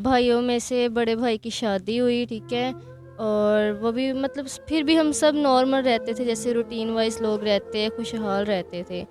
भाइयों में से बड़े भाई की शादी हुई, ठीक है। और वो भी मतलब फिर भी हम सब नॉर्मल रहते थे, जैसे रूटीन वाइज लोग रहते हैं, खुशहाल रहते थे।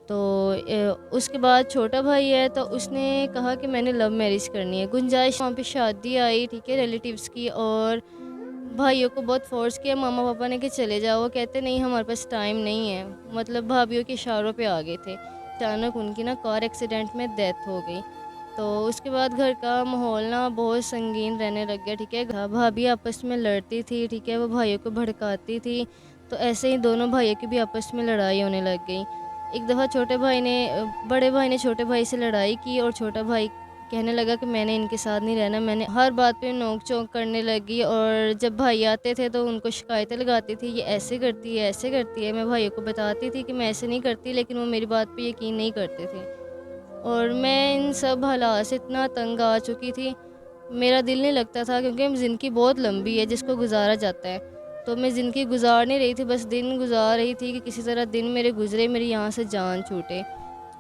तो उसके बाद छोटा भाई है, तो उसने कहा कि मैंने लव मैरिज करनी है। गुंजाइश वहाँ पे शादी आई, ठीक है, रिलेटिव्स की। और भाइयों को बहुत फ़ोर्स किया मामा पापा ने कि चले जाओ। वो कहते नहीं, हमारे पास टाइम नहीं है। मतलब भाभीयों के इशारों पे आ गए थे। अचानक उनकी ना कार एक्सीडेंट में डेथ हो गई। तो उसके बाद घर का माहौल ना बहुत संगीन रहने लग गया, ठीक है। भाभी आपस में लड़ती थी, ठीक है, वो भाइयों को भड़काती थी। तो ऐसे ही दोनों भाइयों की भी आपस में लड़ाई होने लग गई। एक दफ़ा बड़े भाई ने छोटे भाई से लड़ाई की, और छोटा भाई कहने लगा कि मैंने इनके साथ नहीं रहना। मैंने हर बात पे नोक-झोंक करने लगी, और जब भाई आते थे तो उनको शिकायतें लगाती थी, ये ऐसे करती है, ऐसे करती है। मैं भाइयों को बताती थी कि मैं ऐसे नहीं करती, लेकिन वो मेरी बात पे यकीन नहीं करते थे। और मैं इन सब हालात से इतना तंग आ चुकी थी, मेरा दिल नहीं लगता था, क्योंकि ज़िंदगी बहुत लंबी है जिसको गुज़ारा जाता है। तो मैं ज़िंदगी गुज़ार नहीं रही थी, बस दिन गुज़ार रही थी कि किसी तरह दिन मेरे गुज़रे, मेरी यहाँ से जान छूटे।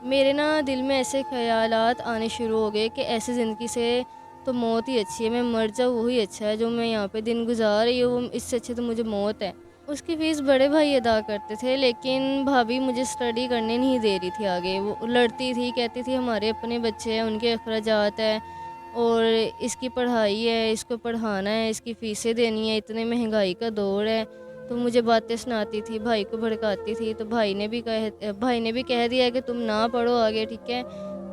मेरे ना दिल में ऐसे ख़यालात आने शुरू हो गए कि ऐसी ज़िंदगी से तो मौत ही अच्छी है, मैं मर जाऊँ वही अच्छा है। जो मैं यहाँ पे दिन गुज़ार रही हूँ, इससे अच्छी तो मुझे मौत है। उसकी फ़ीस बड़े भाई अदा करते थे, लेकिन भाभी मुझे स्टडी करने नहीं दे रही थी आगे। वो लड़ती थी, कहती थी हमारे अपने बच्चे हैं, उनके अखराजात हैं, और इसकी पढ़ाई है, इसको पढ़ाना है, इसकी फ़ीसें देनी है, इतने महंगाई का दौर है। तो मुझे बातें सुनाती थी, भाई को भड़काती थी। तो भाई ने भी कह दिया कि तुम ना पढ़ो आगे, ठीक है,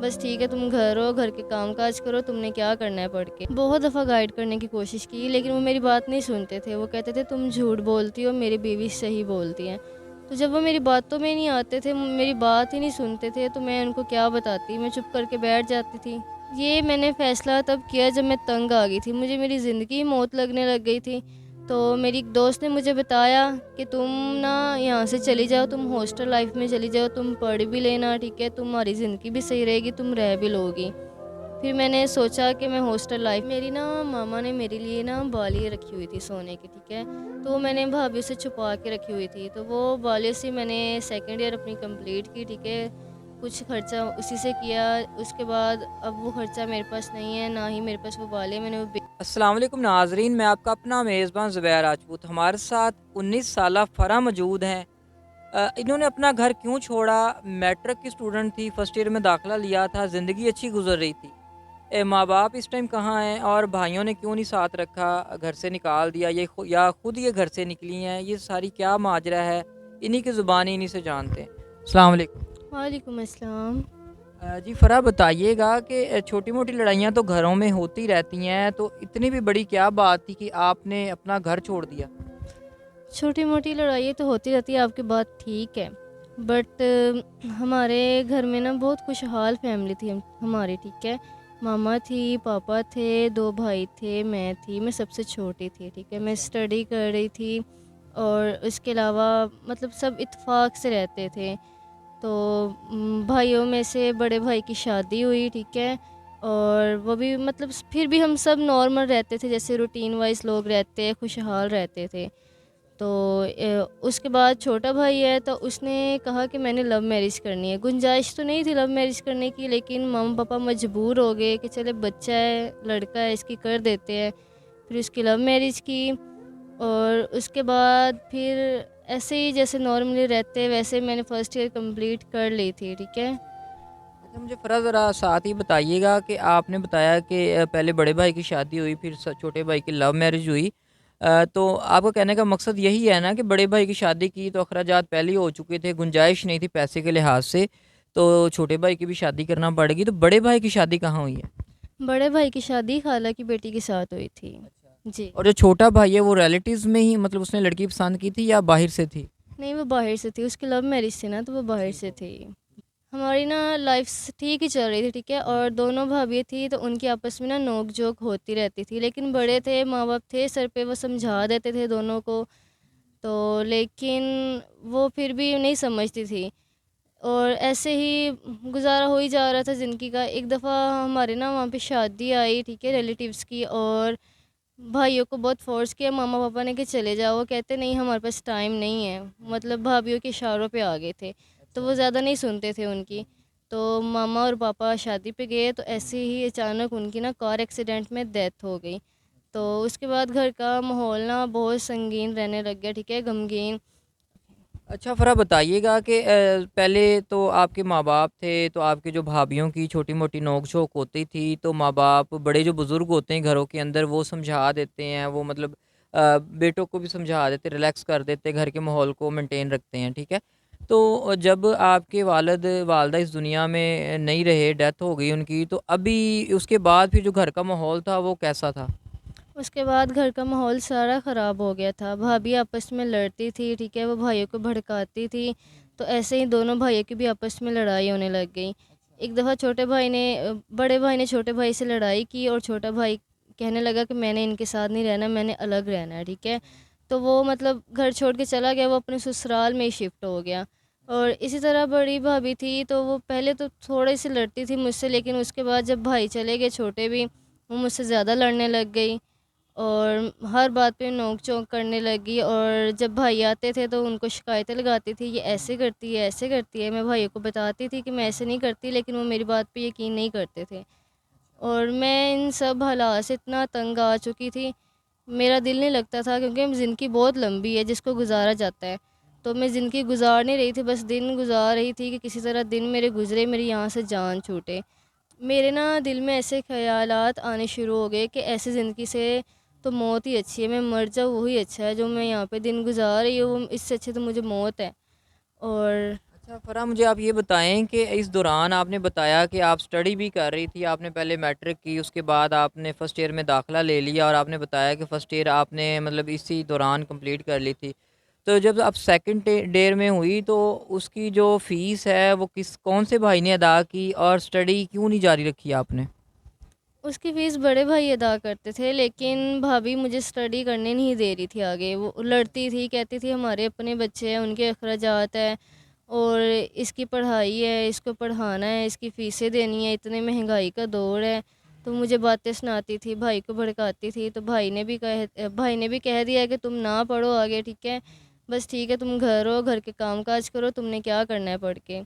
बस ठीक है, तुम घर रहो, घर के काम काज करो, तुमने क्या करना है पढ़ के। बहुत दफ़ा गाइड करने की कोशिश की, लेकिन वो मेरी बात नहीं सुनते थे। वो कहते थे तुम झूठ बोलती हो, मेरी बीवी सही बोलती है। तो जब वो मेरी बातों में नहीं आते थे, मेरी बात ही नहीं सुनते थे, तो मैं उनको क्या बताती, मैं चुप करके बैठ जाती थी। ये मैंने फ़ैसला तब किया जब मैं तंग आ गई थी, मुझे मेरी ज़िंदगी ही मौत लगने लग गई थी। तो मेरी एक दोस्त ने मुझे बताया कि तुम ना यहाँ से चली जाओ, तुम हॉस्टल लाइफ में चली जाओ, तुम पढ़ भी लेना, ठीक है, तुम्हारी ज़िंदगी भी सही रहेगी, तुम रह भी लोगी। फिर मैंने सोचा कि मैं हॉस्टल लाइफ, मेरी ना मामा ने मेरे लिए ना बालियाँ रखी हुई थी सोने की, ठीक है, तो मैंने भाभी से छुपा के रखी हुई थी। तो वो बालियों से मैंने सेकेंड ईयर अपनी कंप्लीट की, ठीक है, कुछ खर्चा उसी से किया। उसके बाद अब वो खर्चा मेरे पास नहीं है, ना ही मेरे पास वो बालियाँ, मैंने वो अस्सलाम वालेकुम नाज़रीन, मैं आपका अपना मेज़बान ज़ुबैर राजपूत। हमारे साथ 19 साला फ़रा मौजूद हैं। इन्होंने अपना घर क्यों छोड़ा? मैट्रिक की स्टूडेंट थी, फर्स्ट ईयर में दाखिला लिया था, ज़िंदगी अच्छी गुजर रही थी। माँ-बाप इस टाइम कहाँ हैं और भाइयों ने क्यों नहीं साथ रखा, घर से निकाल दिया, या खुद ये घर से निकली हैं? ये सारी क्या माजरा है? इन्हीं की ज़ुबानी इन्हीं से जानते हैं। अस्सलाम वालेकुम। वालेकुम अस्सलाम। जी फ़रा बताइएगा कि छोटी-मोटी लड़ाइयाँ तो घरों में होती रहती हैं, तो इतनी भी बड़ी क्या बात थी कि आपने अपना घर छोड़ दिया? छोटी-मोटी लड़ाइयाँ तो होती रहती है, आपकी बात ठीक है। बट हमारे घर में ना बहुत खुशहाल फैमिली थी हमारी, ठीक है। मामा थी, पापा थे, 2 भाई थे, मैं थी, मैं सबसे छोटी थी, ठीक है। मैं अच्छा। स्टडी कर रही थी, और उसके अलावा मतलब सब इत्तेफ़ाक से रहते थे। तो भाइयों में से बड़े भाई की शादी हुई, ठीक है। और वो भी मतलब फिर भी हम सब नॉर्मल रहते थे, जैसे रूटीन वाइज़ लोग रहते हैं, खुशहाल रहते थे। तो उसके बाद छोटा भाई है, तो उसने कहा कि मैंने लव मैरिज करनी है। गुंजाइश तो नहीं थी लव मैरिज करने की, लेकिन मम्मी-पापा मजबूर हो गए कि चले बच्चा है, लड़का है, इसकी कर देते हैं। फिर उसकी लव मैरिज की, और उसके बाद फिर ऐसे ही जैसे नॉर्मली रहते वैसे मैंने फर्स्ट ईयर कंप्लीट कर ली थी, ठीक है। अच्छा, मुझे फ़रा ज़रा साथ ही बताइएगा कि आपने बताया कि पहले बड़े भाई की शादी हुई, फिर छोटे भाई की लव मैरिज हुई। तो आपका कहने का मकसद यही है ना कि बड़े भाई की शादी की तो अखराजात पहले ही हो चुके थे, गुंजाइश नहीं थी पैसे के लिहाज से, तो छोटे भाई की भी शादी करना पड़ेगी। तो बड़े भाई की शादी कहाँ हुई है? बड़े भाई की शादी खाला की बेटी के साथ हुई थी। अच्छा। जी। और जो छोटा भाई है वो रिलेटिव्स में ही, मतलब उसने लड़की पसंद की थी या बाहर से थी? नहीं, वो बाहर से थी, उसकी लव मैरिज थी ना, तो वो बाहर ठीक से हो थी। गया। हमारी ना लाइफ ठीक ही चल रही थी, ठीक है, और दोनों भाभी थी, तो उनकी आपस में ना नोक-झोंक होती रहती थी। लेकिन अच्छा। बड़े थे, माँ-बाप थे सर पे, वो समझा देते थे दोनों को। तो लेकिन वो फिर भी नहीं समझती थी, और ऐसे ही गुज़ारा हो ही जा रहा था ज़िंदगी का। एक दफ़ा हमारे ना वहाँ पे शादी आई, ठीक है, रिलेटिव्स की। और भाइयों को बहुत फ़ोर्स किया मामा पापा ने कि चले जाओ। वो कहते नहीं, हमारे पास टाइम नहीं है। मतलब भाभीयों के इशारों पे आ गए थे, तो अच्छा। वो ज़्यादा नहीं सुनते थे उनकी। तो मामा और पापा शादी पे गए तो ऐसे ही अचानक उनकी ना कार एक्सीडेंट में डेथ हो गई। तो उसके बाद घर का माहौल ना बहुत संगीन रहने लग गया, ठीक है, गमगीन। अच्छा फ़रा बताइएगा कि पहले तो आपके माँ-बाप थे, तो आपके जो भाभीयों की छोटी-मोटी नोक-झोंक होती थी, तो माँ-बाप बड़े जो बुज़ुर्ग होते हैं घरों के अंदर वो समझा देते हैं, वो मतलब बेटों को भी समझा देते, रिलैक्स कर देते, घर के माहौल को मेंटेन रखते हैं, ठीक है? तो जब आपके वालिदा इस दुनिया में नहीं रहे, डेथ हो गई उनकी, तो अभी उसके बाद फिर जो घर का माहौल था वो कैसा था? उसके बाद घर का माहौल सारा ख़राब हो गया था। भाभी आपस में लड़ती थी, ठीक है, वो भाइयों को भड़काती थी। तो ऐसे ही दोनों भाइयों की भी आपस में लड़ाई होने लग गई। एक दफ़ा बड़े भाई ने छोटे भाई से लड़ाई की और छोटा भाई कहने लगा कि मैंने इनके साथ नहीं रहना, मैंने अलग रहना है, ठीक है। तो वो मतलब घर छोड़ के चला गया, वो अपने ससुराल में ही शिफ्ट हो गया। और इसी तरह बड़ी भाभी थी, तो वो पहले तो थोड़ी सी लड़ती थी मुझसे, लेकिन उसके बाद जब भाई चले गए छोटे भी, वो मुझसे ज़्यादा लड़ने लग गई। और हर बात पे नोक-झोंक करने लगी, और जब भाई आते थे तो उनको शिकायतें लगाती थी, ये ऐसे करती है, ऐसे करती है। मैं भाइयों को बताती थी कि मैं ऐसे नहीं करती, लेकिन वो मेरी बात पे यकीन नहीं करते थे। और मैं इन सब हालात से इतना तंग आ चुकी थी, मेरा दिल नहीं लगता था, क्योंकि ज़िंदगी बहुत लंबी है जिसको गुज़ारा जाता है। तो मैं ज़िंदगी गुज़ार नहीं रही थी, बस दिन गुज़ार रही थी कि किसी तरह दिन मेरे गुज़रे, मेरी यहाँ से जान छूटे। मेरे ना दिल में ऐसे ख़यालात आने शुरू हो गए कि ऐसी ज़िंदगी से तो मौत ही अच्छी है, मैं मर जाऊँ वही अच्छा है, जो मैं यहाँ पे दिन गुज़ार रही हूँ इससे अच्छी तो मुझे मौत है। और अच्छा फ़रा मुझे आप ये बताएँ कि इस दौरान आपने बताया कि आप स्टडी भी कर रही थी, आपने पहले मैट्रिक की, उसके बाद आपने फर्स्ट ईयर में दाखिला ले लिया और आपने बताया कि फर्स्ट ईयर आपने मतलब इसी दौरान कंप्लीट कर ली थी। तो जब आप सेकंड ईयर में हुई तो उसकी जो फ़ीस है वो किस कौन से भाई ने अदा की और स्टडी क्यों नहीं जारी रखी आपने? उसकी फ़ीस बड़े भाई अदा करते थे, लेकिन भाभी मुझे स्टडी करने नहीं दे रही थी आगे। वो लड़ती थी, कहती थी हमारे अपने बच्चे हैं, उनके अखराजात हैं, और इसकी पढ़ाई है, इसको पढ़ाना है, इसकी फ़ीसें देनी है, इतनी महंगाई का दौर है। तो मुझे बातें सुनाती थी, भाई को भड़काती थी। तो भाई ने भी कह दिया कि तुम ना पढ़ो आगे, ठीक है? बस ठीक है, तुम घर रहो, घर के काम-काज करो, तुमने क्या करना है पढ़ के।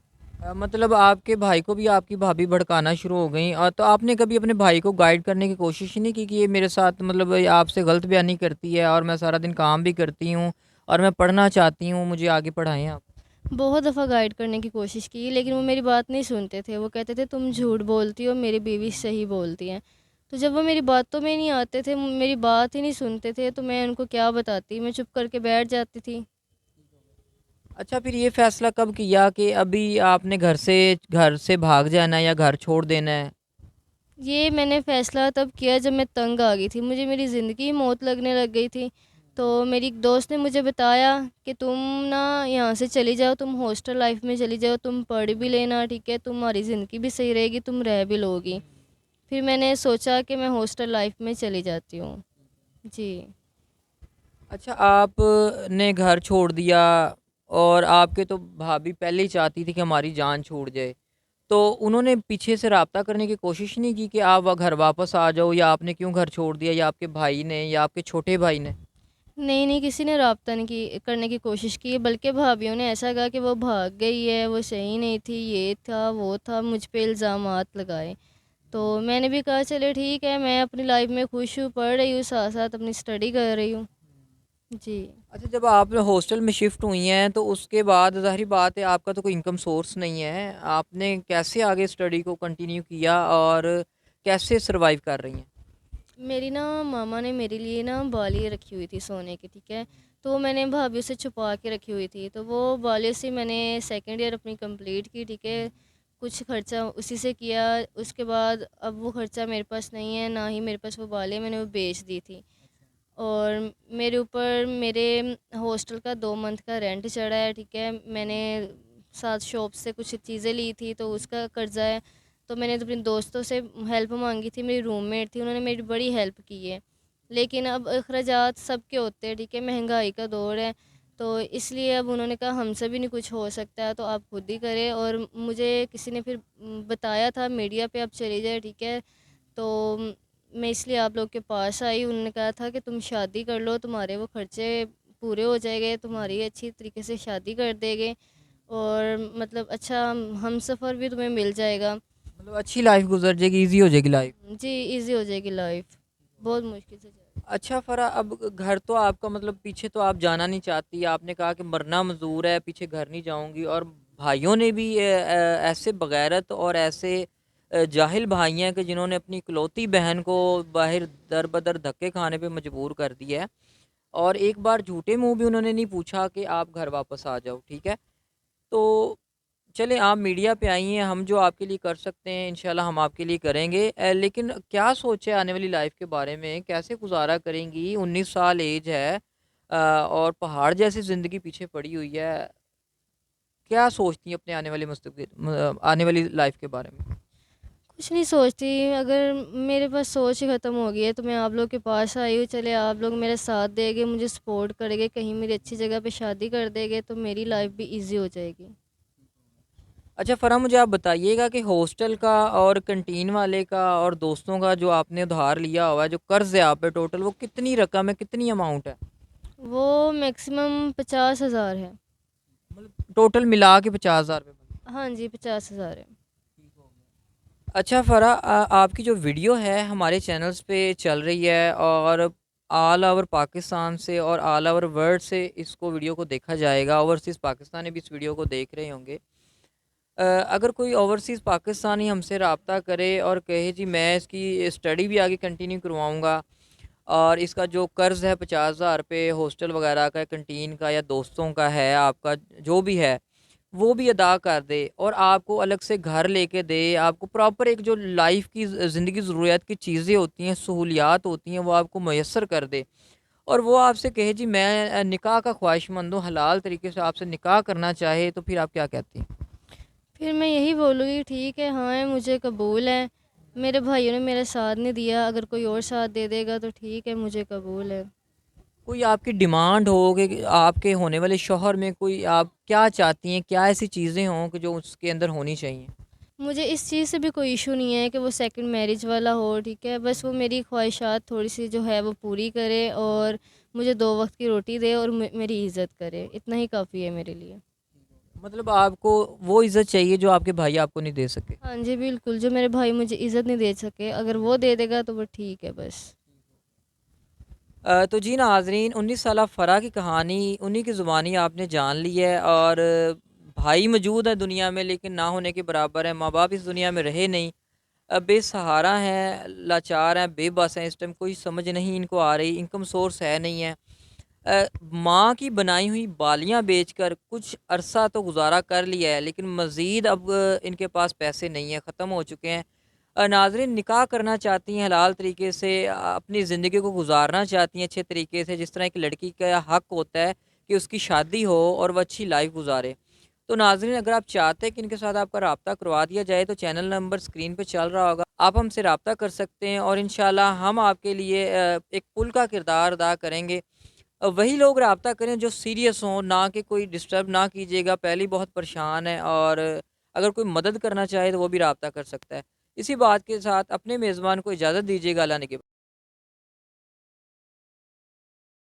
मतलब आपके भाई को भी आपकी भाभी भड़काना शुरू हो गईं तो आपने कभी अपने भाई को गाइड करने की कोशिश ही नहीं की कि ये मेरे साथ मतलब ये आपसे गलत बयानी करती है और मैं सारा दिन काम भी करती हूँ और मैं पढ़ना चाहती हूँ, मुझे आगे पढ़ाएँ आप? बहुत दफ़ा गाइड करने की कोशिश की, लेकिन वो मेरी बात नहीं सुनते थे। वो कहते थे तुम झूठ बोलती हो, मेरी बीवी सही बोलती है। तो जब वो मेरी बातों में नहीं आते थे, मेरी बात ही नहीं सुनते थे, तो मैं उनको क्या बताती, मैं चुप करके बैठ जाती थी। अच्छा फिर ये फ़ैसला कब किया कि अभी आपने घर से भाग जाना है या घर छोड़ देना है? ये मैंने फ़ैसला तब किया जब मैं तंग आ गई थी, मुझे मेरी ज़िंदगी ही मौत लगने लग गई थी। तो मेरी एक दोस्त ने मुझे बताया कि तुम ना यहाँ से चली जाओ, तुम हॉस्टल लाइफ़ में चली जाओ, तुम पढ़ भी लेना, ठीक है? तुम्हारी ज़िंदगी भी सही रहेगी, तुम रह भी लोगी। फिर मैंने सोचा कि मैं हॉस्टल लाइफ़ में चली जाती हूँ। जी। अच्छा आपने घर छोड़ दिया और आपके तो भाभी पहले ही चाहती थी कि हमारी जान छूट जाए। तो उन्होंने पीछे से राब्ता करने की कोशिश नहीं की कि आप घर वापस आ जाओ या आपने क्यों घर छोड़ दिया या आपके भाई ने या आपके छोटे भाई ने? नहीं, नहीं, किसी ने राब्ता नहीं की करने की कोशिश की, बल्कि भाभीयों ने ऐसा कहा कि वो भाग गई है, वो सही नहीं थी, ये था, वो था, मुझ पे इल्ज़ामात लगाए। तो मैंने भी कहा चलिए ठीक है, मैं अपनी लाइफ़ में खुश हूँ, पढ़ रही हूँ, साथ-साथ अपनी स्टडी कर रही हूँ। जी। अच्छा जब आप हॉस्टल में शिफ्ट हुई हैं तो उसके बाद ज़ाहिर बात है आपका तो कोई इनकम सोर्स नहीं है। आपने कैसे आगे स्टडी को कंटिन्यू किया और कैसे सर्वाइव कर रही हैं? मेरी ना मामा ने मेरे लिए ना बाली रखी हुई थी सोने की, ठीक है? तो मैंने भाभी से छुपा के रखी हुई थी, तो वो बाली से मैंने सेकंड ईयर अपनी कंप्लीट की, ठीक है? कुछ खर्चा उसी से किया, उसके बाद अब वो खर्चा मेरे पास नहीं है, ना ही मेरे पास वो बाली है, मैंने वो बेच दी थी। और मेरे ऊपर मेरे हॉस्टल का 2 मंथ का रेंट चढ़ा है, ठीक है? मैंने साथ शॉप से कुछ चीज़ें ली थी, तो उसका कर्ज़ा है। तो मैंने तो अपने दोस्तों से हेल्प माँगी थी, मेरी रूममेट थी, उन्होंने मेरी बड़ी हेल्प की है। लेकिन अब अखराजात सबके होते हैं, ठीक है? महँगाई का दौर है, तो इसलिए अब उन्होंने कहा हमसे भी नहीं कुछ हो सकता है, तो आप खुद ही करें। और मुझे किसी ने फिर बताया था मीडिया पे आप चली जाए, ठीक है? तो मैं इसलिए आप लोग के पास आई। उन्होंने कहा था कि तुम शादी कर लो, तुम्हारे वो खर्चे पूरे हो जाएंगे, तुम्हारी अच्छी तरीके से शादी कर देंगे। और मतलब अच्छा हमसफ़र भी तुम्हें मिल जाएगा। मतलब अच्छी लाइफ गुजर जाएगी, इजी हो जाएगी लाइफ। जी, इजी हो जाएगी लाइफ, बहुत मुश्किल से जाएगी। अच्छा फ़रा, अब घर तो आपका मतलब पीछे तो आप जाना नहीं चाहती, आपने कहा कि मरना मंजूर है, पीछे घर नहीं जाऊंगी। और भाइयों ने भी ऐसे बगैरत और ऐसे जाहिल भाई हैं कि जिन्होंने अपनी इकलौती बहन को बाहर दर बदर धक्के खाने पे मजबूर कर दिया है। और एक बार झूठे मुंह भी उन्होंने नहीं पूछा कि आप घर वापस आ जाओ, ठीक है। तो चलें, आप मीडिया पे आई हैं, हम जो आपके लिए कर सकते हैं इंशाल्लाह हम आपके लिए करेंगे। लेकिन क्या सोच है आने वाली लाइफ के बारे में? कैसे गुज़ारा करेंगी? 19 साल एज है और पहाड़ जैसी ज़िंदगी पीछे पड़ी हुई है। क्या सोचती हैं अपने आने वाले मुस्तक़बिल आने वाली लाइफ के बारे में? कुछ नहीं सोचती, अगर मेरे पास सोच ही ख़त्म हो गई है तो मैं आप लोग के पास आई हूँ। चले आप लोग मेरा साथ देंगे, मुझे सपोर्ट करेंगे, कहीं मेरी अच्छी जगह पे शादी कर देंगे तो मेरी लाइफ भी इजी हो जाएगी। अच्छा फ़रा, मुझे आप बताइएगा कि हॉस्टल का और कैंटीन वाले का और दोस्तों का जो आपने उधार लिया हुआ है, जो कर्ज़ है आप पे टोटल, वो कितनी रकम है, कितनी अमाउंट है? वो मैक्सिमम 50,000 है। मतलब टोटल मिला के 50,000 रुपये? हाँ जी, 50,000 है। अच्छा फ़रा, आपकी जो वीडियो है हमारे चैनल्स पे चल रही है और ऑल ओवर पाकिस्तान से और ऑल ओवर वर्ल्ड से इसको वीडियो को देखा जाएगा। ओवरसीज़ पाकिस्तानी भी इस वीडियो को देख रहे होंगे। अगर कोई ओवरसीज़ पाकिस्तानी हमसे रब्ता करे और कहे जी मैं इसकी स्टडी भी आगे कंटिन्यू करवाऊँगा और इसका जो कर्ज़ है 50,000 रुपये हॉस्टल वगैरह का, कैंटीन का या दोस्तों का है, आपका जो भी है वो भी अदा कर दे और आपको अलग से घर लेके दे, आपको प्रॉपर एक जो लाइफ की ज़िंदगी ज़रूरियात की चीज़ें होती हैं, सहूलियात होती हैं, वो आपको मैसर कर दे। और वो आपसे कहे जी मैं निकाह का ख्वाहिशमंद हूँ, हलाल तरीके से आपसे निकाह करना चाहे, तो फिर आप क्या कहती हैं? फिर मैं यही बोलूँगी ठीक है, हाँ मुझे कबूल है। मेरे भाइयों ने मेरा साथ नहीं दिया, अगर कोई और साथ दे देगा तो ठीक है, मुझे कबूल है। कोई आपकी डिमांड हो कि आपके होने वाले शौहर में कोई आप क्या चाहती हैं, क्या ऐसी चीज़ें हों कि जो उसके अंदर होनी चाहिए? मुझे इस चीज़ से भी कोई इशू नहीं है कि वो सेकंड मैरिज वाला हो, ठीक है। बस वो मेरी ख्वाहिशात थोड़ी-सी जो है वो पूरी करे और मुझे 2 वक़्त की रोटी दे और मेरी इज़्ज़त करे, इतना ही काफ़ी है मेरे लिए। मतलब आपको वो इज़्ज़त चाहिए जो आपके भाई आपको नहीं दे सके। हाँ जी, बिल्कुल, जो मेरे भाई मुझे इज़्ज़त नहीं दे सके, अगर वो दे देगा तो वो ठीक है बस। तो जी नाज़रीन, 19 साला फ़रा की कहानी उन्हीं की ज़ुबानी आपने जान ली है। और भाई मौजूद है दुनिया में लेकिन ना होने के बराबर है। माँ-बाप इस दुनिया में रहे नहीं। बेसहारा हैं, लाचार हैं, बेबस हैं, इस टाइम कोई समझ नहीं इनको आ रही, इनकम सोर्स है नहीं है। माँ की बनाई हुई बालियाँ बेचकर कुछ अरसा तो गुज़ारा कर लिया है लेकिन मज़ीद अब इनके पास पैसे नहीं हैं, ख़त्म हो चुके हैं। नाज़रीन, निकाह करना चाहती हैं हलाल तरीके से, अपनी ज़िंदगी को गुज़ारना चाहती हैं अच्छे तरीके से, जिस तरह एक लड़की का हक़ होता है कि उसकी शादी हो और वह अच्छी लाइफ़ गुज़ारे। तो नाज़रीन, अगर आप चाहते हैं कि इनके साथ आपका राब्ता करवा दिया जाए तो चैनल नंबर स्क्रीन पे चल रहा होगा। आप हमसे राब्ता कर सकते हैं और इंशाल्लाह हम आपके लिए एक पुल का किरदार अदा करेंगे। वही लोग राब्ता करें जो सीरियस हों, ना कि कोई डिस्टर्ब ना कीजिएगा, पहले ही बहुत परेशान है। और अगर कोई मदद करना चाहे तो वो भी राब्ता कर सकता है। इसी बात के साथ अपने मेज़बान को इजाज़त दीजिएगा। अल्लाह ने के